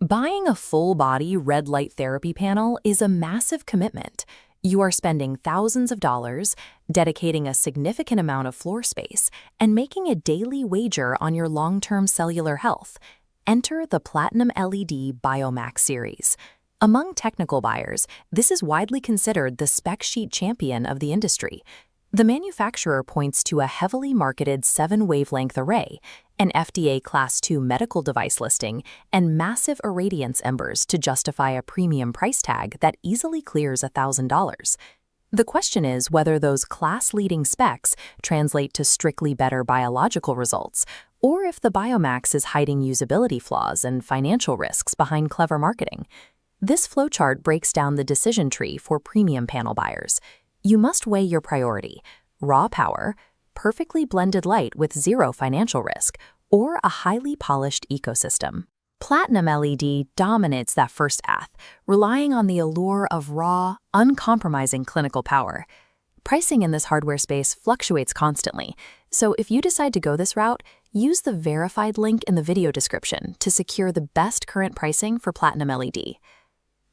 Buying a full-body red light therapy panel is a massive commitment. You are spending thousands of dollars, dedicating a significant amount of floor space, and making a daily wager on your long-term cellular health. Enter the PlatinumLED BioMax series. Among technical buyers, this is widely considered the spec sheet champion of the industry. The manufacturer points to a heavily marketed 7-wavelength array, an FDA Class II medical device listing, and massive Irradiance embers to justify a premium price tag that easily clears $1,000. The question is whether those class-leading specs translate to strictly better biological results, or if the BioMax is hiding usability flaws and financial risks behind clever marketing. This flowchart breaks down the decision tree for premium panel buyers. You must weigh your priority: raw power, perfectly blended light with zero financial risk, or a highly polished ecosystem. PlatinumLED dominates that first path, relying on the allure of raw, uncompromising clinical power. Pricing in this hardware space fluctuates constantly, so if you decide to go this route, use the verified link in the video description to secure the best current pricing for PlatinumLED.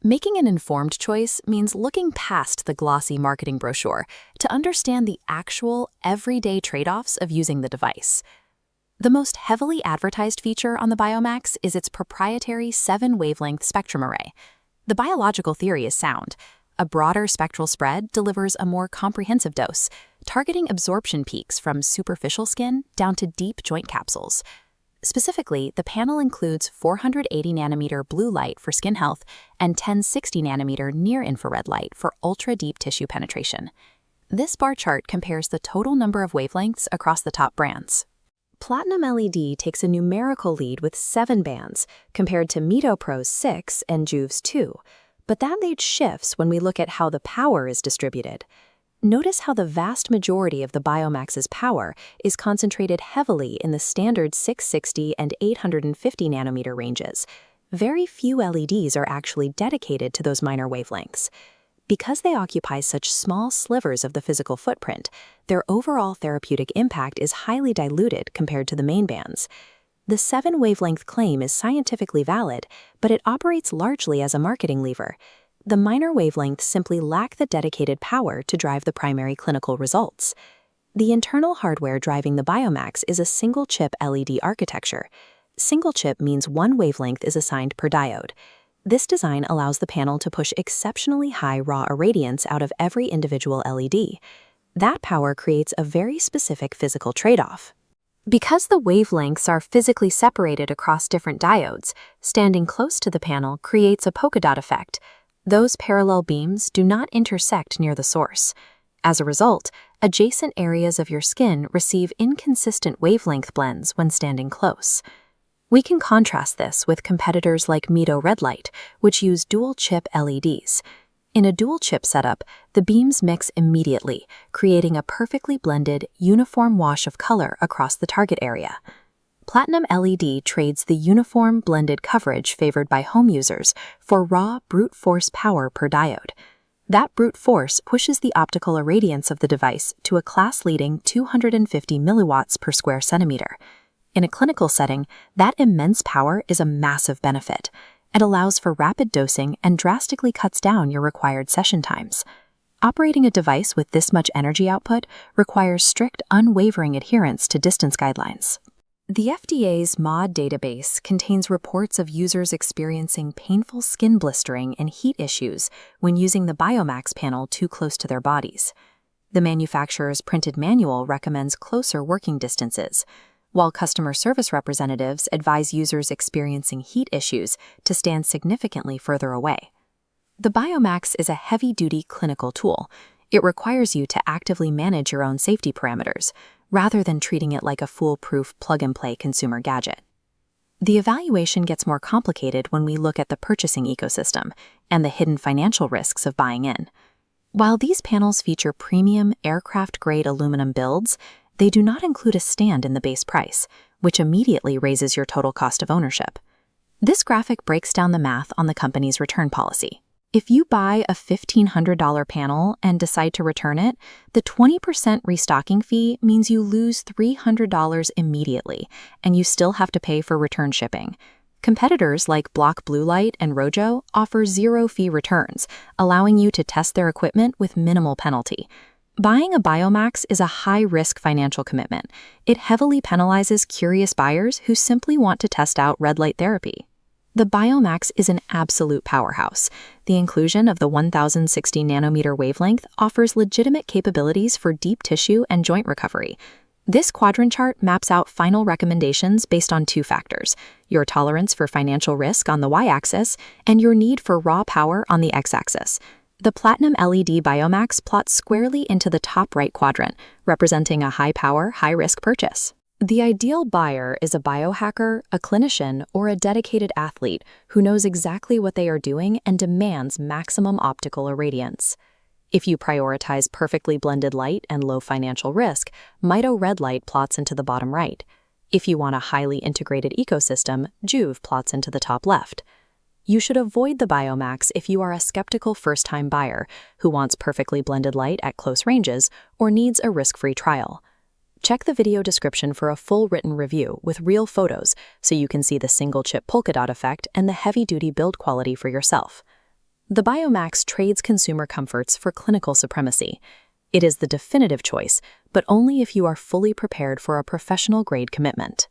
Making an informed choice means looking past the glossy marketing brochure to understand the actual, everyday trade-offs of using the device. The most heavily advertised feature on the BioMax is its proprietary 7-wavelength spectrum array. The biological theory is sound. A broader spectral spread delivers a more comprehensive dose, targeting absorption peaks from superficial skin down to deep joint capsules. Specifically, the panel includes 480 nanometer blue light for skin health and 1060 nanometer near-infrared light for ultra-deep tissue penetration. This bar chart compares the total number of wavelengths across the top brands. PlatinumLED takes a numerical lead with 7 bands, compared to Mito Pro's 6 and Joovv's 2, but that lead shifts when we look at how the power is distributed. Notice how the vast majority of the BioMax's power is concentrated heavily in the standard 660 and 850 nanometer ranges. Very few LEDs are actually dedicated to those minor wavelengths. Because they occupy such small slivers of the physical footprint, their overall therapeutic impact is highly diluted compared to the main bands. The 7-wavelength claim is scientifically valid, but it operates largely as a marketing lever. The minor wavelengths simply lack the dedicated power to drive the primary clinical results. The internal hardware driving the BioMax is a single-chip LED architecture. Single chip means 1 wavelength is assigned per diode. This design allows the panel to push exceptionally high raw irradiance out of every individual LED. That power creates a very specific physical trade-off. Because the wavelengths are physically separated across different diodes, standing close to the panel creates a polka dot effect. Those parallel beams do not intersect near the source. As a result, adjacent areas of your skin receive inconsistent wavelength blends when standing close. We can contrast this with competitors like Mito Red Light, which use dual-chip LEDs. In a dual-chip setup, the beams mix immediately, creating a perfectly blended, uniform wash of color across the target area. PlatinumLED trades the uniform blended coverage favored by home users for raw brute force power per diode. That brute force pushes the optical irradiance of the device to a class-leading 250 milliwatts per square centimeter. In a clinical setting, that immense power is a massive benefit. It allows for rapid dosing and drastically cuts down your required session times. Operating a device with this much energy output requires strict, unwavering adherence to distance guidelines. The FDA's MOD database contains reports of users experiencing painful skin blistering and heat issues when using the BioMax panel too close to their bodies. The manufacturer's printed manual recommends closer working distances, while customer service representatives advise users experiencing heat issues to stand significantly further away. The BioMax is a heavy-duty clinical tool. It requires you to actively manage your own safety parameters, rather than treating it like a foolproof plug-and-play consumer gadget. The evaluation gets more complicated when we look at the purchasing ecosystem and the hidden financial risks of buying in. While these panels feature premium aircraft-grade aluminum builds, they do not include a stand in the base price, which immediately raises your total cost of ownership. This graphic breaks down the math on the company's return policy. If you buy a $1,500 panel and decide to return it, the 20% restocking fee means you lose $300 immediately, and you still have to pay for return shipping. Competitors like Block Blue Light and Rojo offer zero-fee returns, allowing you to test their equipment with minimal penalty. Buying a BioMax is a high-risk financial commitment. It heavily penalizes curious buyers who simply want to test out red light therapy. The BioMax is an absolute powerhouse. The inclusion of the 1060 nanometer wavelength offers legitimate capabilities for deep tissue and joint recovery. This quadrant chart maps out final recommendations based on two factors: your tolerance for financial risk on the y-axis and your need for raw power on the x-axis. The PlatinumLED BioMax plots squarely into the top right quadrant, representing a high-power, high-risk purchase. The ideal buyer is a biohacker, a clinician, or a dedicated athlete who knows exactly what they are doing and demands maximum optical irradiance. If you prioritize perfectly blended light and low financial risk, Mito red light plots into the bottom right. If you want a highly integrated ecosystem, Joovv plots into the top left. You should avoid the BioMax if you are a skeptical first-time buyer who wants perfectly blended light at close ranges or needs a risk-free trial. Check the video description for a full written review with real photos so you can see the single-chip polka dot effect and the heavy-duty build quality for yourself. The BioMax trades consumer comforts for clinical supremacy. It is the definitive choice, but only if you are fully prepared for a professional-grade commitment.